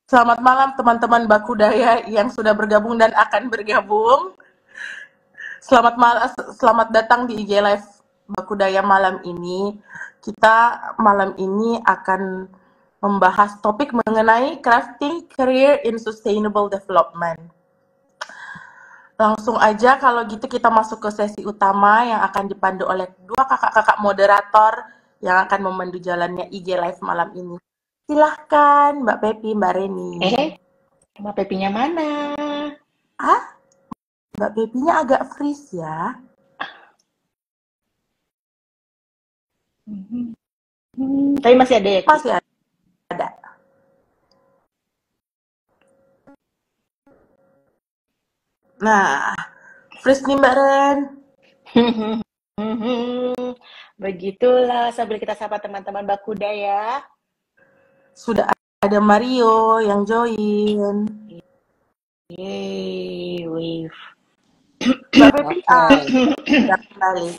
Selamat malam teman-teman Bakudaya yang sudah bergabung dan akan bergabung. Selamat datang di IG Live Bakudaya malam ini. Kita malam ini akan membahas topik mengenai crafting career in sustainable development. Langsung aja kalau gitu kita masuk ke sesi utama yang akan dipandu oleh dua kakak-kakak moderator yang akan memandu jalannya IG Live malam ini. Silahkan Mbak Pepi, Mbak Reni. Mbak Pepinya mana? Mbak Pepinya agak freeze ya. Tapi masih ada ya? Masih ada. Nah, freeze nih Mbak Ren. Begitulah sambil kita sapa teman-teman Bakudaya. Sudah ada Mario yang join. Yeay, wave. Mbak Pepi sudah kembali.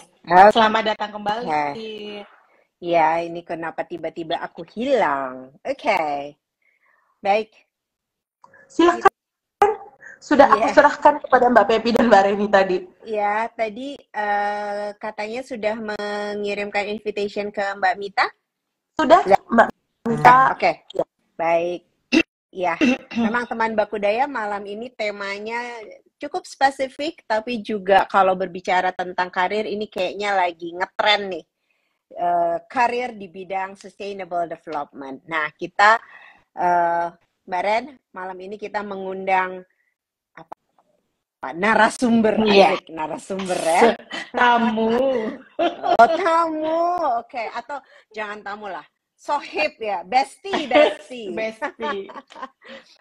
Selamat datang kembali. Ya, ini kenapa tiba-tiba aku hilang? Oke. Baik. Silakan. Sudah aku serahkan kepada Mbak Pepi dan Mbak Reni tadi. Ya, tadi katanya sudah mengirimkan invitation ke Mbak Mita? Sudah, Mbak Mita. Oke. Baik. Ya, memang teman Bakudaya malam ini temanya cukup spesifik, tapi juga kalau berbicara tentang karir ini kayaknya lagi ngetren nih. Karir di bidang sustainable development. Nah, kita Mbak Ren, malam ini kita mengundang narasumber, narasumber ya. Tamu. Oh, tamu. Oke, atau jangan tamu lah. Sohib ya, bestie.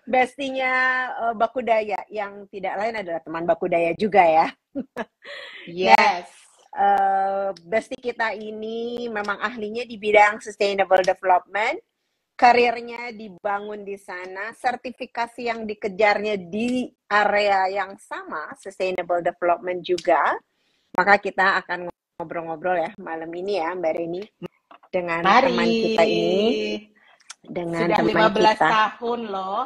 Bestinya Bakudaya yang tidak lain adalah teman Bakudaya juga ya. Yes. Bestie kita ini memang ahlinya di bidang sustainable development. Karirnya dibangun di sana, sertifikasi yang dikejarnya di area yang sama, sustainable development juga. Maka kita akan ngobrol-ngobrol ya malam ini ya Mbak Reni dengan teman kita ini. Dengan sudah teman 15 kita. tahun loh.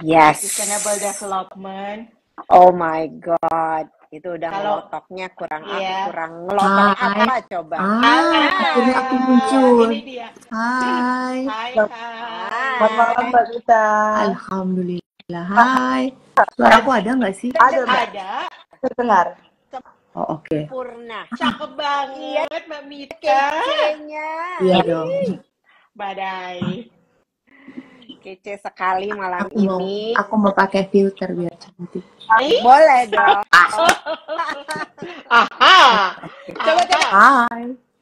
Yes. Sustainable development. Oh my God. Itu udah ngelotoknya kurang ngelotok apa coba? Akhirnya aku muncul. Ini dia. Hai. Selamat malam Mbak Mita. Alhamdulillah. Hai. Suara aku ada nggak sih? Ada. Terdengar. Oh, oke. Purna. Cakep banget Mbak Mita. Kece-nya. Iya dong. Badai. Kece sekali malam ini. Aku mau pakai filter biar cantik. Boleh dong.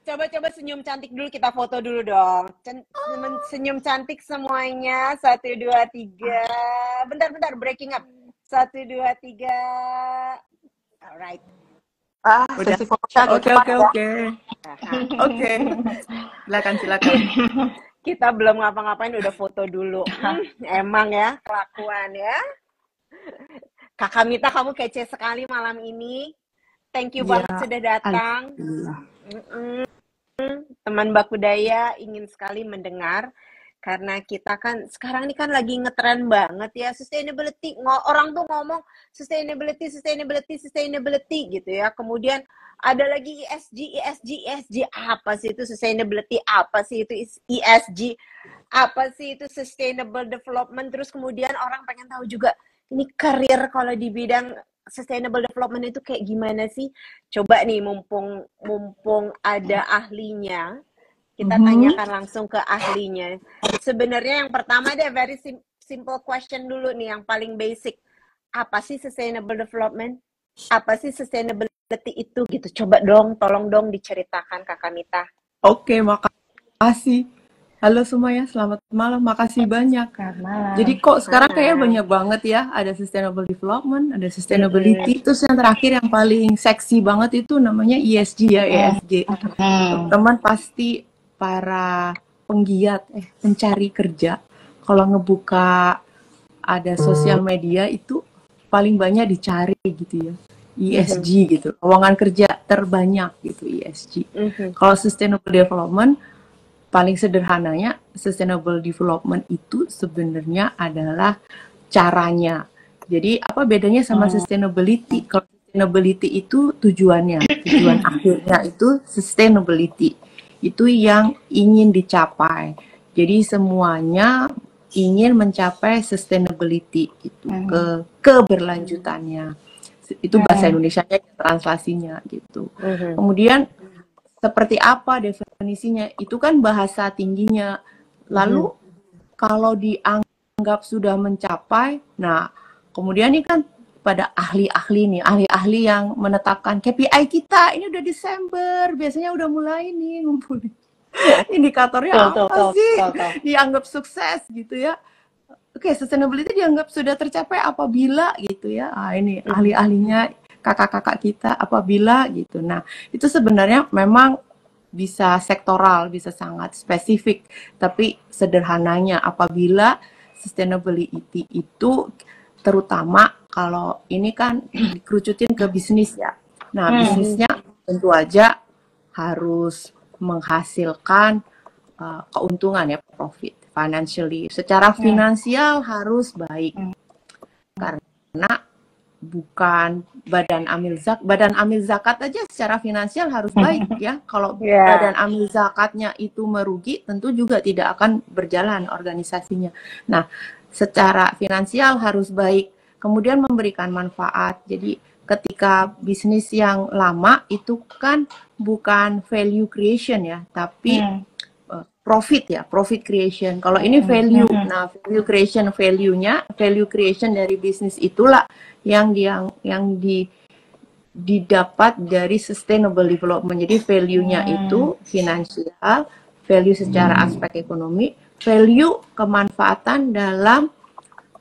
Coba senyum cantik dulu, kita foto dulu dong. Senyum cantik semuanya. 1, 2, 3. Bentar, breaking up. 1, 2, 3. Alright. Udah. Oke. Oke. Silakan. Kita belum ngapa-ngapain udah foto dulu. Emang ya, kelakuan ya. Kakak Mita, kamu kece sekali malam ini. Thank you banget sudah datang. Teman Bakudaya ingin sekali mendengar. Karena kita kan, sekarang ini kan lagi ngetren banget ya. Sustainability, orang tuh ngomong sustainability gitu ya. Kemudian ada lagi ESG, apa sih itu sustainability, apa sih itu ESG, apa sih itu sustainable development, terus kemudian orang pengen tahu juga, ini karir kalau di bidang sustainable development itu kayak gimana sih? Coba nih, mumpung ada ahlinya, kita tanyakan langsung ke ahlinya. Sebenarnya yang pertama deh, very simple question dulu nih, yang paling basic. Apa sih sustainable development? Apa sih sustainability itu gitu? Coba dong, tolong dong diceritakan Kakak Mita. Oke, makasih. Halo semuanya, selamat malam. Makasih banyak. Jadi kok sekarang kayaknya banyak banget ya. Ada sustainable development, ada sustainability. Terus yang terakhir yang paling seksi banget itu namanya ESG ya, ESG. Teman pasti para penggiat, pencari kerja. Kalau ngebuka ada sosial media itu paling banyak dicari gitu ya. ESG gitu, lowongan kerja terbanyak gitu ESG. Kalau sustainable development paling sederhananya sustainable development itu sebenarnya adalah caranya. Jadi apa bedanya sama sustainability? Kalau sustainability itu tujuan akhirnya itu sustainability. Itu yang ingin dicapai. Jadi semuanya ingin mencapai sustainability gitu, keberlanjutannya. Itu bahasa Indonesianya, translasinya gitu. Kemudian seperti apa definisinya? Itu kan bahasa tingginya. Lalu kalau dianggap sudah mencapai, nah kemudian ini kan pada ahli-ahli yang menetapkan KPI kita ini udah Desember, biasanya udah mulai nih ngumpulin indikatornya apa sih dianggap sukses gitu ya. Oke, sustainability dianggap sudah tercapai apabila gitu ya. Ini ahli-ahlinya kakak-kakak kita apabila gitu. Nah, itu sebenarnya memang bisa sektoral, bisa sangat spesifik, tapi sederhananya apabila sustainability itu terutama kalau ini kan dikerucutin ke bisnis ya. Nah, bisnisnya tentu aja harus menghasilkan keuntungan ya, profit financially. Secara finansial harus baik. Karena bukan badan amil zakat aja secara finansial harus baik ya. Kalau badan amil zakatnya itu merugi, tentu juga tidak akan berjalan organisasinya. Nah, secara finansial harus baik, kemudian memberikan manfaat. Jadi ketika bisnis yang lama itu kan bukan value creation ya, tapi profit creation. Kalau ini value, nah value creation dari bisnis itulah yang didapat dari sustainable development. Jadi value-nya itu finansial, value secara aspek ekonomi, value kemanfaatan dalam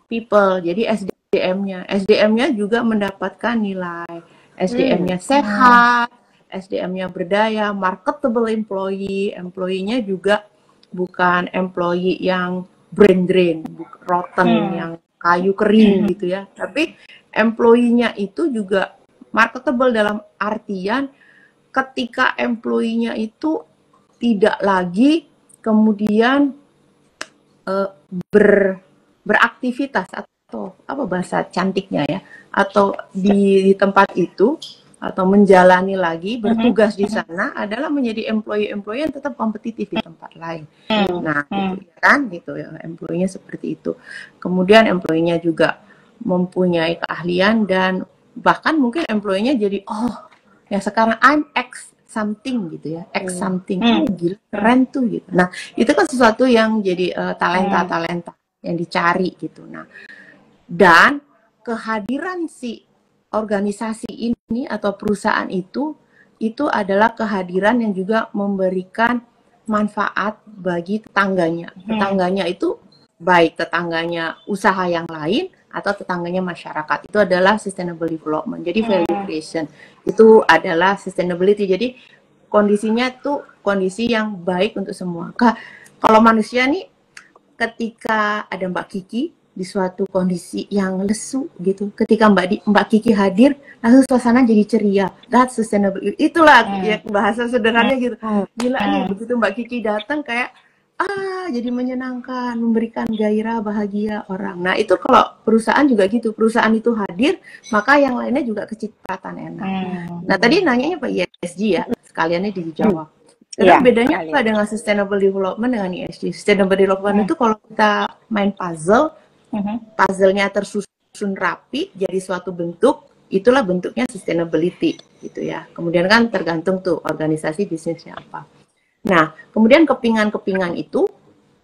people. Jadi SDM-nya juga mendapatkan nilai. SDM-nya sehat, SDM-nya berdaya, marketable employee-nya juga bukan employee yang brain drain, rotten, yang kayu kering gitu ya. Tapi employee-nya itu juga marketable dalam artian ketika employee-nya itu tidak lagi kemudian beraktivitas atau apa bahasa cantiknya ya, atau di tempat itu atau menjalani lagi bertugas di sana adalah menjadi employee yang tetap kompetitif di tempat lain. Nah, gitu, kan gitu ya, employee-nya seperti itu. Kemudian employee-nya juga mempunyai keahlian dan bahkan mungkin employee-nya jadi ya sekarang I'm X something gitu ya, X something, gila keren tuh gitu. Nah, itu kan sesuatu yang jadi talenta yang dicari gitu. Nah, dan kehadiran si organisasi ini atau perusahaan itu adalah kehadiran yang juga memberikan manfaat bagi tetangganya. Tetangganya itu baik tetangganya usaha yang lain atau tetangganya masyarakat. Itu adalah sustainable development. Jadi value creation itu adalah sustainability. Jadi kondisinya tuh kondisi yang baik untuk semua. Kalau manusia nih ketika ada Mbak Kiki di suatu kondisi yang lesu gitu, ketika Mbak Kiki hadir, langsung suasana jadi ceria. That's sustainable. Itulah ya bahasa sederhananya gitu. Gila nih, begitu Mbak Kiki datang kayak jadi menyenangkan, memberikan gairah, bahagia orang. Nah, itu kalau perusahaan juga gitu. Perusahaan itu hadir, maka yang lainnya juga kecipratan enak. Nah, tadi nanyanya Pak ESG ya, sekaliannya dijawab. Karena bedanya apa dengan sustainable development dengan ESG? Sustainable development itu kalau kita main puzzle, puzzle-nya tersusun rapi jadi suatu bentuk, itulah bentuknya sustainability gitu ya. Kemudian kan tergantung tuh organisasi bisnisnya apa. Nah, kemudian kepingan-kepingan itu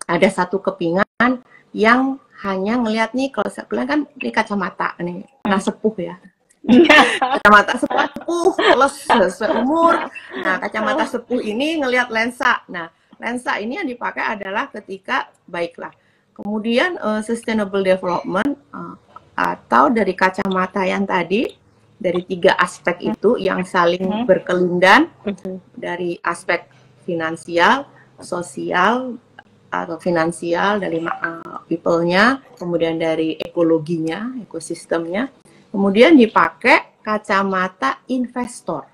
ada satu kepingan yang hanya ngelihat nih, kalau saya bilang kan ini kacamata nih, nah sepuh ya. Kacamata sepuh plus seumur. Nah, kacamata sepuh ini ngelihat lensa. Nah, lensa ini yang dipakai adalah ketika baiklah. Kemudian sustainable development atau dari kacamata yang tadi, dari 3 aspek itu yang saling berkelindan, dari aspek finansial, sosial atau finansial dari people-nya, kemudian dari ekologinya, ekosistemnya, kemudian dipakai kacamata investor.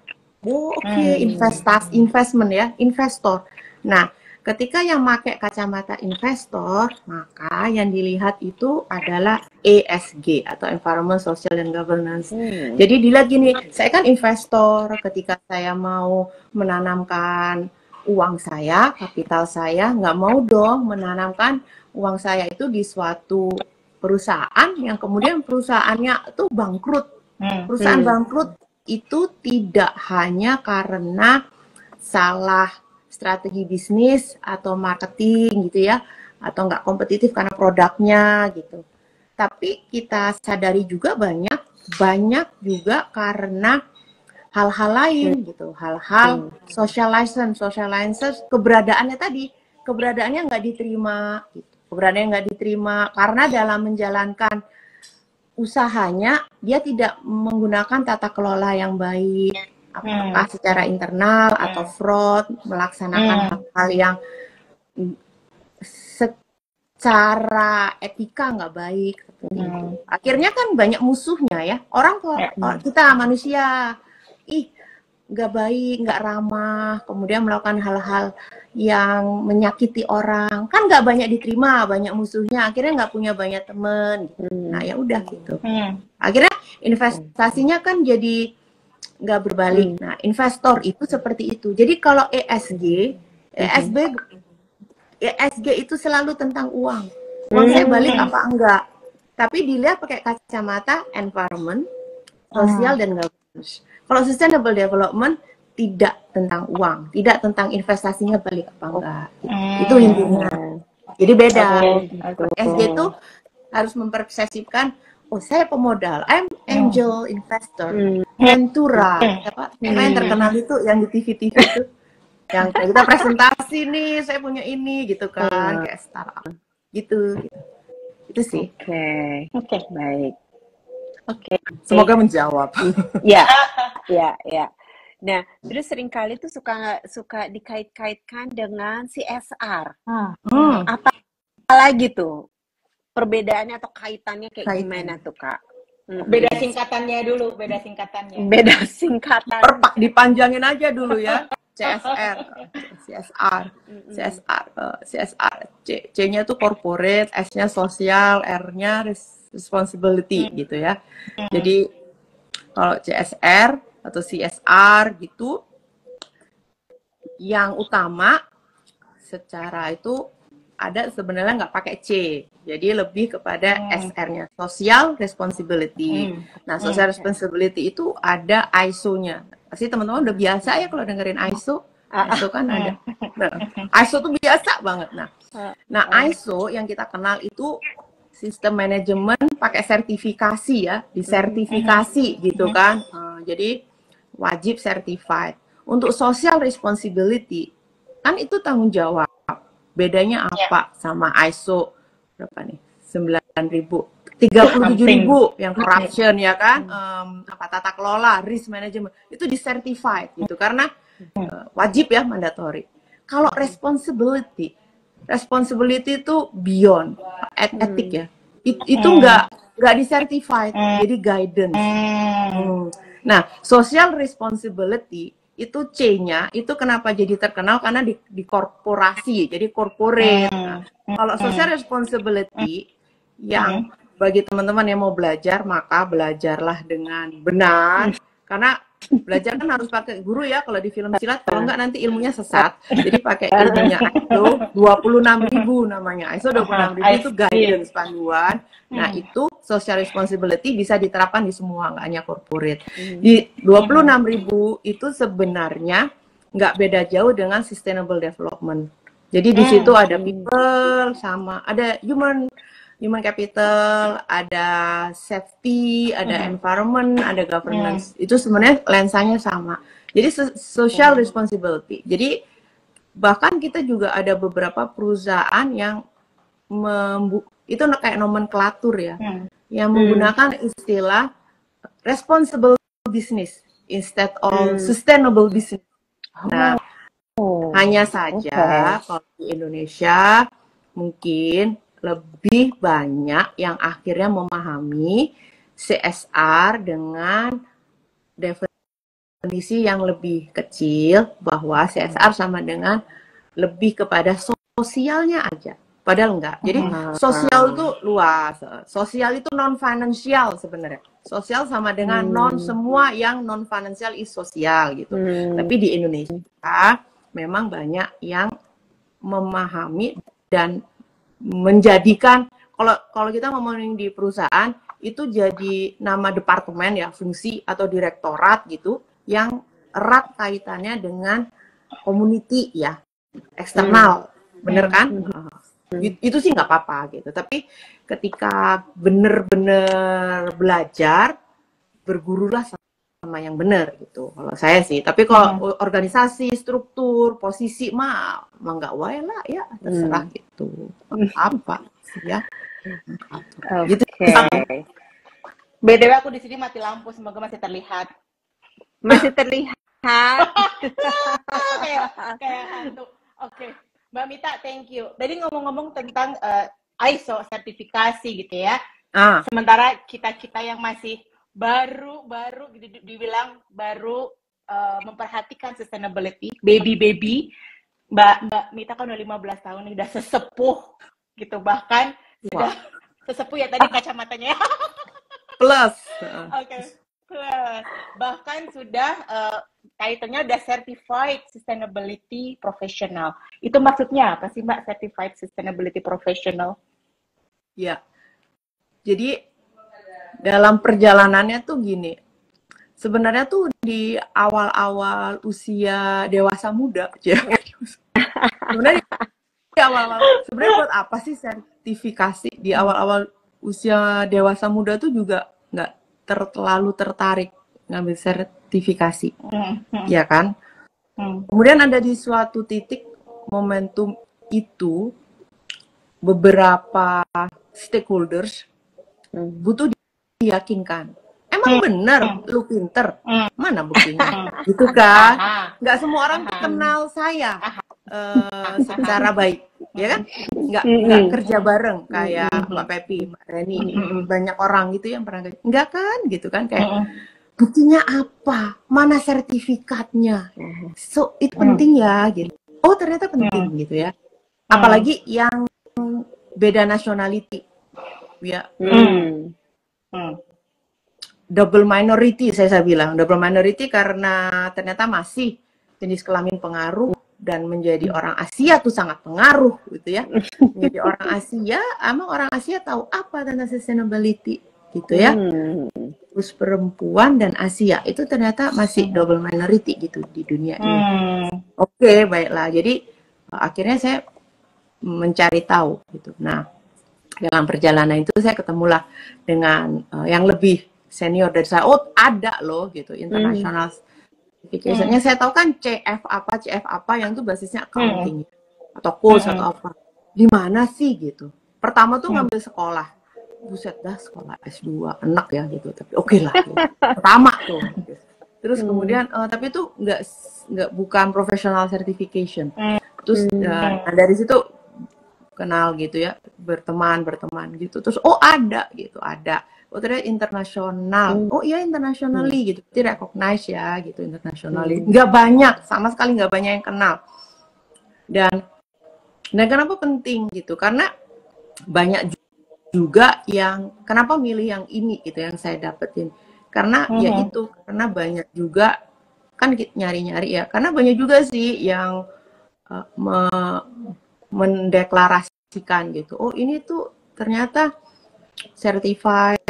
Investment ya, investor. Nah, ketika yang pakai kacamata investor, maka yang dilihat itu adalah ESG atau Environment, Social, and Governance. Jadi dilihat gini, saya kan investor, ketika saya mau menanamkan uang saya, kapital saya, nggak mau dong menanamkan uang saya itu di suatu perusahaan yang kemudian perusahaannya itu bangkrut. Perusahaan bangkrut itu tidak hanya karena salah strategi bisnis atau marketing gitu ya, atau nggak kompetitif karena produknya gitu. Tapi kita sadari juga banyak juga karena hal-hal lain gitu, hal-hal social license keberadaannya nggak diterima gitu. Keberadaannya nggak diterima karena dalam menjalankan usahanya dia tidak menggunakan tata kelola yang baik, apakah secara internal atau fraud, melaksanakan hal-hal yang secara etika nggak baik seperti itu. Akhirnya kan banyak musuhnya ya. Orang kita manusia, nggak baik, nggak ramah, kemudian melakukan hal-hal yang menyakiti orang, kan nggak banyak diterima, banyak musuhnya, akhirnya nggak punya banyak teman. Nah ya udah gitu. Akhirnya investasinya kan jadi nggak berbalik. Nah investor itu seperti itu. Jadi kalau ESG itu selalu tentang uang. Uang saya balik apa enggak? Tapi dilihat pakai kacamata environment, sosial, dan governance. Kalau sustainable development tidak tentang uang, tidak tentang investasinya balik apa enggak. Itu intinya. Jadi beda. ESG itu harus mempersepsikan, oh saya pemodal, I'm angel investor, Ventura, siapa yang terkenal itu yang di TV-TV itu, yang kita presentasi nih, saya punya ini gitu kan, kayak startup gitu. Itu sih. Oke, baik. Oke. Semoga menjawab. Ya. Nah, terus seringkali tuh suka dikait-kaitkan dengan CSR. Apa lagi tuh perbedaannya atau kaitannya kayak gimana tuh, Kak? Beda singkatannya dulu, beda singkatannya. Beda singkatan. Dipanjangin aja dulu ya. CSR, C-nya tuh corporate, S-nya sosial, R-nya responsibility gitu ya. Jadi kalau CSR atau CSR gitu, yang utama secara itu ada sebenarnya nggak pakai C, jadi lebih kepada SR-nya, social responsibility. Nah, social responsibility itu ada ISO-nya. Pasti teman-teman udah biasa ya kalau dengerin ISO. ISO kan ada. Nah, ISO tuh biasa banget. Nah, ISO yang kita kenal itu sistem manajemen pakai sertifikasi ya, disertifikasi gitu kan. Jadi wajib certified. Untuk social responsibility kan itu tanggung jawab. Bedanya apa sama ISO berapa nih? 9.000, 37.000 yang corruption ya kan? Tata kelola, risk management itu disertified gitu karena wajib ya, mandatory. Kalau responsibility itu beyond etik ya. Itu nggak disertified, jadi guidance. Nah, social responsibility itu C-nya itu kenapa jadi terkenal karena di korporasi, jadi corporate. Nah, kalau social responsibility yang bagi teman-teman yang mau belajar, maka belajarlah dengan benar, karena belajar kan harus pakai guru ya kalau di film silat, kalau enggak nanti ilmunya sesat. Jadi pakai ilmunya ISO 26.000 namanya. ISO 26.000 itu guidance, panduan. Nah, itu social responsibility bisa diterapkan di semua, nggak hanya corporate. Di 26.000 itu sebenarnya nggak beda jauh dengan sustainable development. Jadi di situ ada people, sama ada human capital, ada safety, ada environment, ada governance. Itu sebenarnya lensanya sama. Jadi social responsibility. Jadi bahkan kita juga ada beberapa perusahaan yang itu kayak nomenklatur ya, yang menggunakan istilah responsible business instead of sustainable business. Nah, hanya saja kalau di Indonesia mungkin lebih banyak yang akhirnya memahami CSR dengan definisi yang lebih kecil, bahwa CSR sama dengan lebih kepada sosialnya aja. Padahal enggak. Jadi sosial itu luas. Sosial itu non financial sebenarnya. Sosial sama dengan semua yang non financial is sosial gitu. Tapi di Indonesia memang banyak yang memahami dan menjadikan, kalau kita ngomongin di perusahaan itu jadi nama departemen ya, fungsi atau direktorat gitu yang erat kaitannya dengan community ya, eksternal, bener kan? Itu sih nggak apa-apa gitu. Tapi ketika bener-bener belajar, bergurulah sama yang bener gitu. Kalau saya sih. Tapi kalau organisasi, struktur, posisi mah nggak wae lah ya, terserah gitu. Apa sih ya? Gitu. Oke. BTW aku di sini mati lampu, semoga masih terlihat. Masih terlihat. kayak hantu. Oke. Mbak Mita, thank you. Tadi ngomong-ngomong tentang ISO sertifikasi gitu ya. Sementara kita yang masih baru dibilang baru memperhatikan sustainability, baby. Mbak Mita kan udah 15 tahun nih, udah sesepuh gitu, bahkan sudah sesepuh ya tadi kacamatanya. Plus. Oke. Plus. Bahkan sudah title-nya udah Certified Sustainability Professional. Itu maksudnya apa sih Mbak, Certified Sustainability Professional? Ya. Jadi dalam perjalanannya tuh gini. Sebenarnya tuh di awal-awal usia dewasa muda, ya. Sebenarnya di awal-awal, sebenarnya buat apa sih sertifikasi di awal-awal usia dewasa muda tuh juga nggak terlalu tertarik ngambil sertifikasi, ya kan? Kemudian ada di suatu titik momentum itu beberapa stakeholders butuh diyakinkan. Emang bener lu pinter? Mana buktinya? Gitu kan? Nggak semua orang kenal saya secara baik, ya kan? Nggak kerja bareng kayak Mbak Pepi, Mbak Reni, banyak orang gitu yang pernah nggak kan? Gitu kan? Kayak buktinya apa? Mana sertifikatnya? So itu penting ya, gitu. Oh ternyata penting gitu ya. Apalagi yang beda nationality, ya. Double minority saya bilang double minority karena ternyata masih jenis kelamin pengaruh dan menjadi orang Asia tuh sangat pengaruh gitu ya. Menjadi orang Asia, emang orang Asia tahu apa tentang sustainability gitu ya. Terus perempuan dan Asia itu ternyata masih double minority gitu di dunia ini. Oke, baiklah. Jadi akhirnya saya mencari tahu gitu. Nah, dalam perjalanan itu saya ketemulah dengan yang lebih senior dari saya. Oh, ada loh gitu international certification-nya. Saya tahu kan CF apa yang itu basisnya accounting atau course atau apa. Di mana sih gitu. Pertama tuh ngambil sekolah. Buset dah, sekolah S2 enak ya gitu. Tapi oke lah. Gitu. Pertama tuh. Gitu. Terus kemudian tapi itu bukan professional certification. Terus dari situ kenal gitu ya, berteman gitu. Terus oh ada gitu, ada. Oh ternyata internasional. Oh iya internationally gitu. Jadi recognize ya gitu internationally. Nggak banyak, sama sekali nggak banyak yang kenal. Dan kenapa penting gitu? Karena banyak juga yang kenapa milih yang ini gitu yang saya dapetin. Karena ya itu, karena banyak juga kan nyari-nyari ya. Karena banyak juga sih yang mendeklarasikan gitu. Oh ini tuh ternyata certified,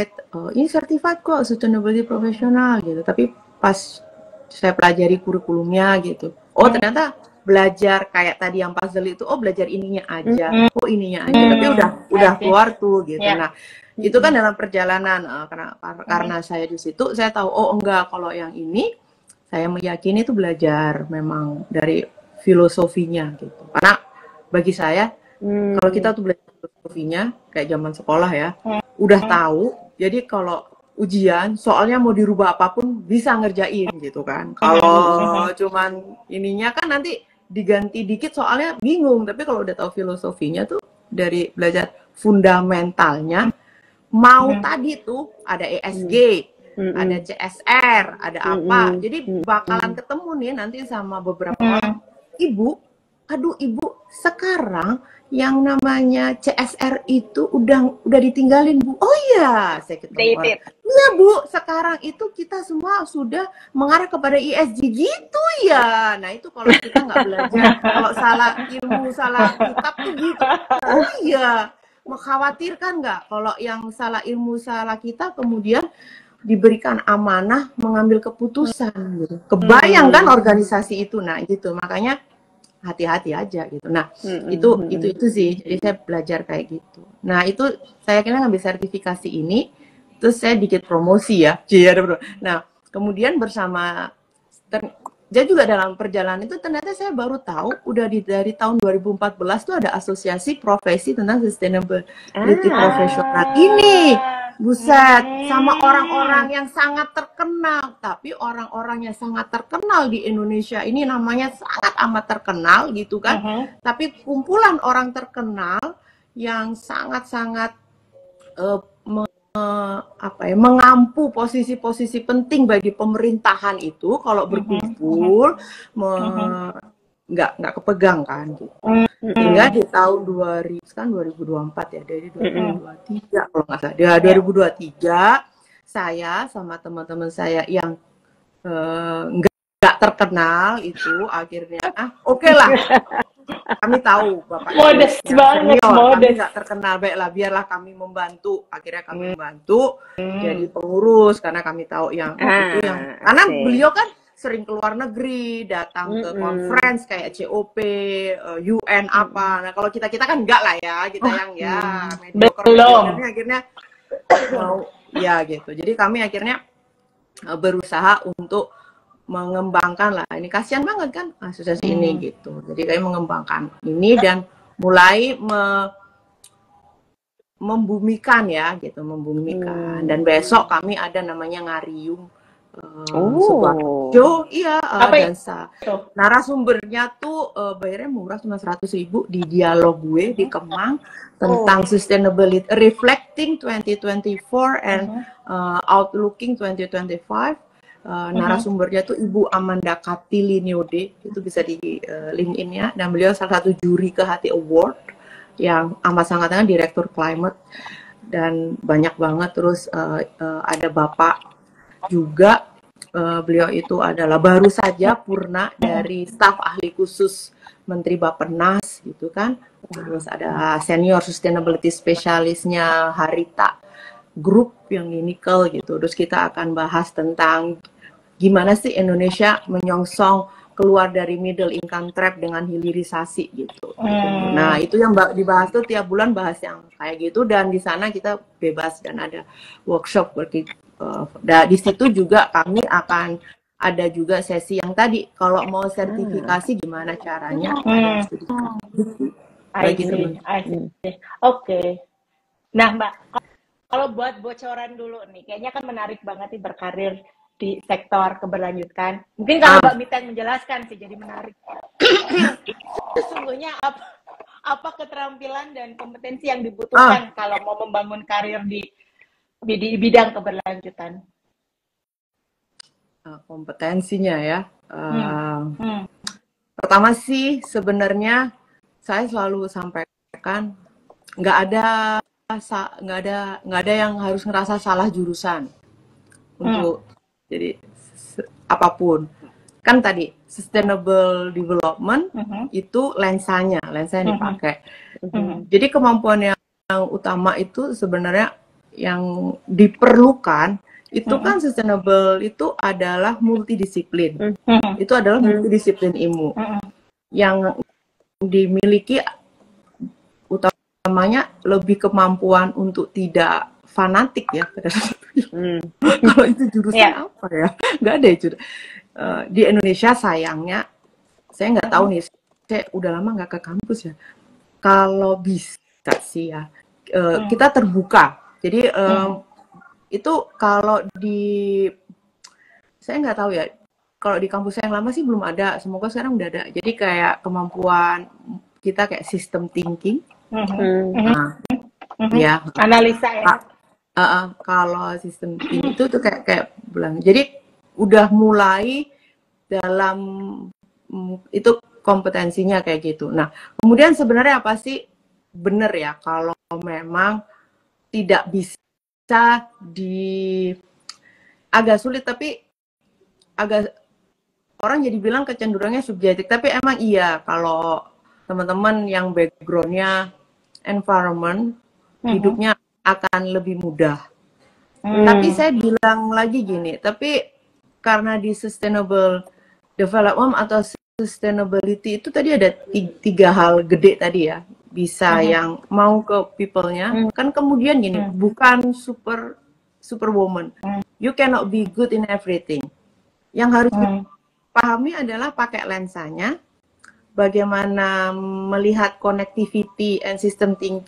ini certified kok sustainability professional gitu. Tapi pas saya pelajari kurikulumnya gitu, oh ternyata belajar kayak tadi yang puzzle itu, oh belajar ininya aja, oh ininya aja. Tapi udah keluar tuh gitu. Nah itu kan dalam perjalanan karena saya di situ saya tahu oh enggak, kalau yang ini saya meyakini itu belajar memang dari filosofinya gitu. Karena bagi saya kalau kita tuh belajar filosofinya kayak zaman sekolah ya, udah tahu. Jadi kalau ujian soalnya mau dirubah apapun bisa ngerjain gitu kan. Kalau cuman ininya kan nanti diganti dikit soalnya bingung. Tapi kalau udah tahu filosofinya tuh dari belajar fundamentalnya, mau tadi tuh ada ESG, ada CSR, ada apa. Jadi bakalan ketemu nih nanti sama beberapa orang ibu aduh ibu, sekarang yang namanya CSR itu udah ditinggalin bu. Oh iya, saya ketemu orang. Iya bu, sekarang itu kita semua sudah mengarah kepada ESG gitu ya. Nah itu kalau kita nggak belajar, kalau salah ilmu, salah kitab tuh gitu. Oh iya, mengkhawatirkan nggak kalau yang salah ilmu, salah kitab kemudian diberikan amanah mengambil keputusan gitu. Kebayang kan organisasi itu, nah gitu. Makanya hati-hati aja gitu. Nah, itu sih. Jadi saya belajar kayak gitu. Nah, itu saya kira ngambil sertifikasi ini, terus saya dikit promosi ya. Nah, kemudian bersama dia juga dalam perjalanan itu ternyata saya baru tahu udah dari tahun 2014 tuh ada asosiasi profesi tentang sustainability profesional ini. Buset, sama orang-orang yang sangat terkenal, tapi orang-orang yang sangat terkenal di Indonesia ini namanya sangat amat terkenal gitu kan. Tapi kumpulan orang terkenal yang sangat-sangat mengampu posisi-posisi penting bagi pemerintahan itu kalau berkumpul nggak kepegang kan gitu. Sehingga di tahun 2024 ya, dari 2023 kalau nggak salah, 2023 saya sama teman-teman saya yang nggak terkenal itu akhirnya oke lah, kami tahu bapak modest banget, kami nggak terkenal, baiklah biarlah kami membantu. Akhirnya kami membantu jadi pengurus karena kami tahu yang itu yang karena beliau kan sering keluar negeri, datang ke conference kayak COP, UN apa. Nah kalau kita kan enggak lah ya, kita yang ya belum. Akhirnya mau ya gitu. Jadi kami akhirnya berusaha untuk mengembangkan lah. Ini kasihan banget kan asosiasi ini gitu. Jadi kami mengembangkan ini dan mulai membumikan ya gitu, membumikan. Dan besok kami ada namanya Ngariung. Sebuah show, iya, dansa. Narasumbernya tuh bayarnya murah, cuma 100.000 di Dialog Gue di Kemang tentang sustainability, reflecting 2024 and outlooking 2025. Narasumbernya tuh Ibu Amanda Katiliniode, itu bisa di LinkedIn ya, dan beliau salah satu juri ke Hati Award yang amat sangat dengan direktur climate dan banyak banget. Terus ada Bapak juga, beliau itu adalah baru saja purna dari staf ahli khusus Menteri Bappenas gitu kan. Terus ada senior sustainability spesialisnya Harita Group yang di Nikel gitu. Terus kita akan bahas tentang gimana sih Indonesia menyongsong keluar dari middle income trap dengan hilirisasi gitu. Nah itu yang dibahas tuh tiap bulan bahas yang kayak gitu, dan di sana kita bebas dan ada workshop di situ juga kami akan ada juga sesi yang tadi kalau mau sertifikasi gimana caranya. Oke. Nah Mbak, kalau buat bocoran dulu nih, kayaknya kan menarik banget nih berkarir di sektor keberlanjutan. Mungkin kalau Mbak Mita yang menjelaskan sih jadi menarik. Sesungguhnya apa keterampilan dan kompetensi yang dibutuhkan kalau mau membangun karir di bidang keberlanjutan? Kompetensinya ya. Pertama sih sebenarnya saya selalu sampaikan nggak ada yang harus ngerasa salah jurusan untuk jadi apapun. Kan tadi sustainable development itu lensanya yang dipakai. Jadi kemampuan yang utama itu sebenarnya yang diperlukan itu kan sustainable itu adalah multidisiplin. Itu adalah multidisiplin ilmu yang dimiliki utamanya lebih kemampuan untuk tidak fanatik ya. Kalau itu jurusan apa ya? Nggak ada itu. Di Indonesia sayangnya saya nggak tahu nih. Saya udah lama nggak ke kampus ya. Kalau bisa sih ya kita terbuka. Jadi itu kalau saya nggak tahu ya. Kalau di kampus yang lama sih belum ada. Semoga sekarang udah ada. Jadi kayak kemampuan kita kayak system thinking. Ya. Analisa ya. Kalau sistem ini tuh kayak bilang. Jadi udah mulai dalam itu kompetensinya kayak gitu. Nah, kemudian sebenarnya apa sih benar ya kalau memang tidak bisa agak sulit, tapi agak orang jadi bilang kecenderungannya subjektif, tapi emang iya kalau teman-teman yang backgroundnya environment, hidupnya akan lebih mudah. Tapi saya bilang lagi gini, tapi karena di sustainable development atau sustainability itu tadi ada tiga hal gede tadi ya, bisa yang mau ke people-nya, kan kemudian gini, bukan superwoman, you cannot be good in everything. Yang harus dipahami adalah pakai lensanya, bagaimana melihat connectivity and system thinking